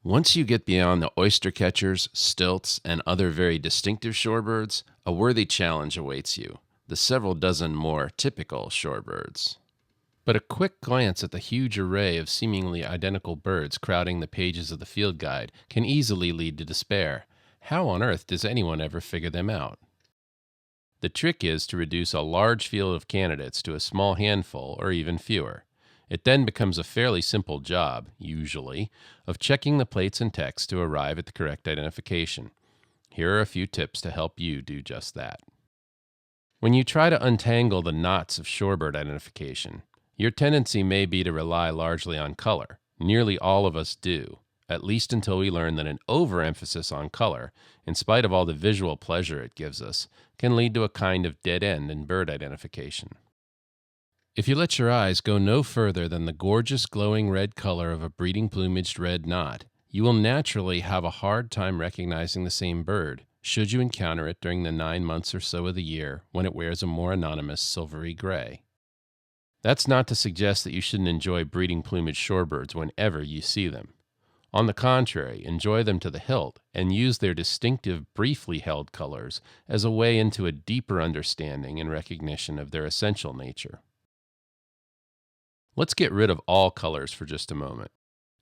Once you get beyond the oyster catchers, stilts, and other very distinctive shorebirds, a worthy challenge awaits you: the several dozen more typical shorebirds. But a quick glance at the huge array of seemingly identical birds crowding the pages of the field guide can easily lead to despair. How on earth does anyone ever figure them out? The trick is to reduce a large field of candidates to a small handful or even fewer. It then becomes a fairly simple job, usually, of checking the plates and text to arrive at the correct identification. Here are a few tips to help you do just that. When you try to untangle the knots of shorebird identification, your tendency may be to rely largely on color. Nearly all of us do, at least until we learn that an overemphasis on color, in spite of all the visual pleasure it gives us, can lead to a kind of dead end in bird identification. If you let your eyes go no further than the gorgeous glowing red color of a breeding plumaged red knot, you will naturally have a hard time recognizing the same bird, should you encounter it during the 9 months or so of the year when it wears a more anonymous silvery gray. That's not to suggest that you shouldn't enjoy breeding plumage shorebirds whenever you see them. On the contrary, enjoy them to the hilt and use their distinctive, briefly held colors as a way into a deeper understanding and recognition of their essential nature. Let's get rid of all colors for just a moment.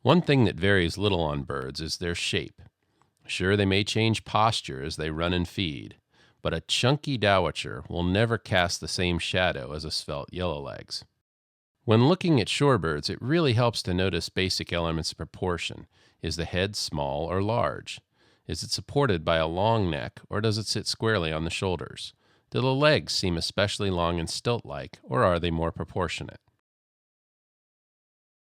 One thing that varies little on birds is their shape. Sure, they may change posture as they run and feed, but a chunky dowitcher will never cast the same shadow as a svelte yellowlegs. When looking at shorebirds, it really helps to notice basic elements of proportion. Is the head small or large? Is it supported by a long neck, or does it sit squarely on the shoulders? Do the legs seem especially long and stilt-like, or are they more proportionate?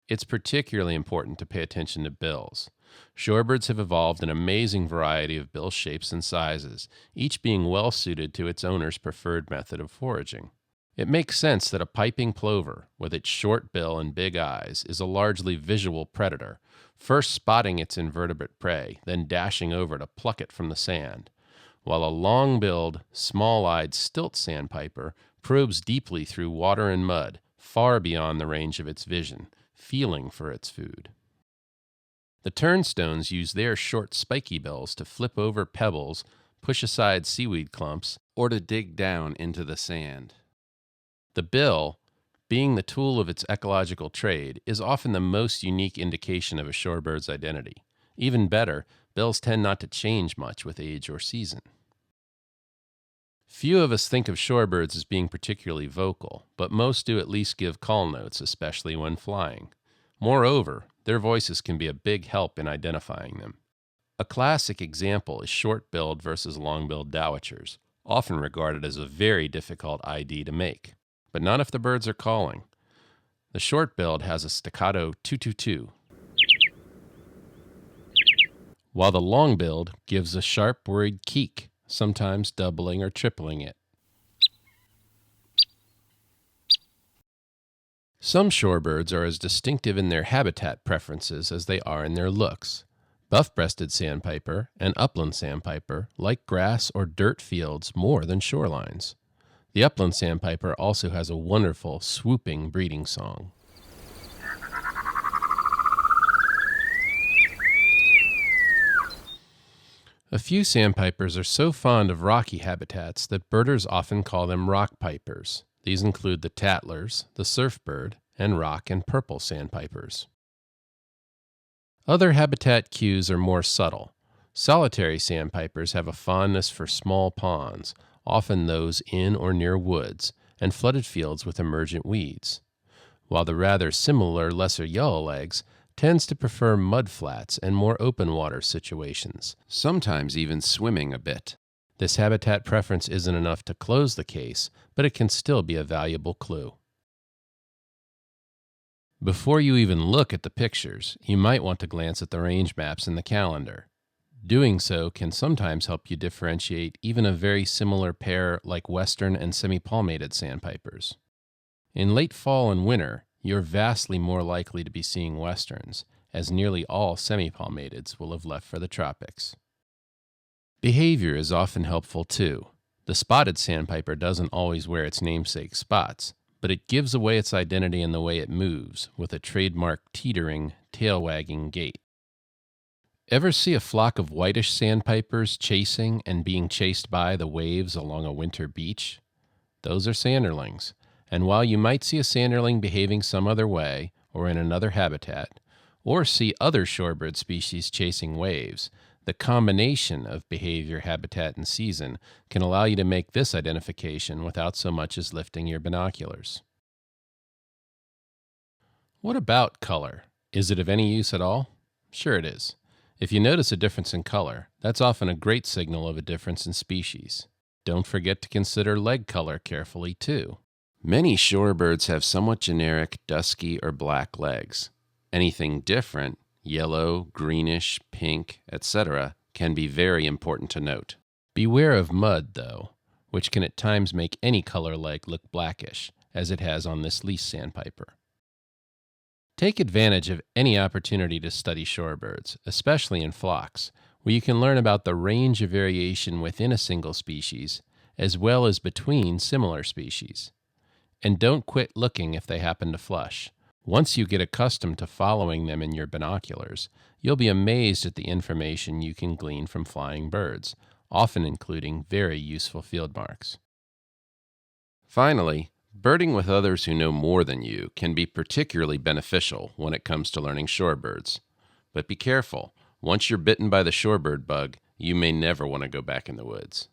It's particularly important to pay attention to bills. Shorebirds have evolved an amazing variety of bill shapes and sizes, each being well suited to its owner's preferred method of foraging. It makes sense that a piping plover, with its short bill and big eyes, is a largely visual predator, first spotting its invertebrate prey, then dashing over to pluck it from the sand, while a long-billed, small-eyed stilt sandpiper probes deeply through water and mud, far beyond the range of its vision, feeling for its food. The turnstones use their short spiky bills to flip over pebbles, push aside seaweed clumps, or to dig down into the sand. The bill, being the tool of its ecological trade, is often the most unique indication of a shorebird's identity. Even better, bills tend not to change much with age or season. Few of us think of shorebirds as being particularly vocal, but most do at least give call notes, especially when flying. Moreover, their voices can be a big help in identifying them. A classic example is short-billed versus long-billed dowitchers, often regarded as a very difficult ID to make, but not if the birds are calling. The short-billed has a staccato toot-toot-toot, while the long-billed gives a sharp, worried keek, sometimes doubling or tripling it. Some shorebirds are as distinctive in their habitat preferences as they are in their looks. Buff-breasted sandpiper and upland sandpiper like grass or dirt fields more than shorelines. The upland sandpiper also has a wonderful, swooping breeding song. A few sandpipers are so fond of rocky habitats that birders often call them rock pipers. These include the tattlers, the surfbird, and rock and purple sandpipers. Other habitat cues are more subtle. Solitary sandpipers have a fondness for small ponds, often those in or near woods, and flooded fields with emergent weeds, while the rather similar lesser yellowlegs tends to prefer mudflats and more open water situations, sometimes even swimming a bit. This habitat preference isn't enough to close the case, but it can still be a valuable clue. Before you even look at the pictures, you might want to glance at the range maps in the calendar. Doing so can sometimes help you differentiate even a very similar pair like western and semi-palmated sandpipers. In late fall and winter, you're vastly more likely to be seeing westerns, as nearly all semi-palmateds will have left for the tropics. Behavior is often helpful too. The spotted sandpiper doesn't always wear its namesake spots, but it gives away its identity in the way it moves, with a trademark teetering, tail-wagging gait. Ever see a flock of whitish sandpipers chasing and being chased by the waves along a winter beach? Those are sanderlings. And while you might see a sanderling behaving some other way or in another habitat, or see other shorebird species chasing waves, the combination of behavior, habitat, and season can allow you to make this identification without so much as lifting your binoculars. What about color? Is it of any use at all? Sure it is. If you notice a difference in color, that's often a great signal of a difference in species. Don't forget to consider leg color carefully, too. Many shorebirds have somewhat generic dusky or black legs. Anything different, yellow, greenish, pink, etc., can be very important to note. Beware of mud, though, which can at times make any color leg look blackish, as it has on this least sandpiper. Take advantage of any opportunity to study shorebirds, especially in flocks, where you can learn about the range of variation within a single species, as well as between similar species. And don't quit looking if they happen to flush. Once you get accustomed to following them in your binoculars, you'll be amazed at the information you can glean from flying birds, often including very useful field marks. Finally, birding with others who know more than you can be particularly beneficial when it comes to learning shorebirds. But be careful. Once you're bitten by the shorebird bug, you may never want to go back in the woods.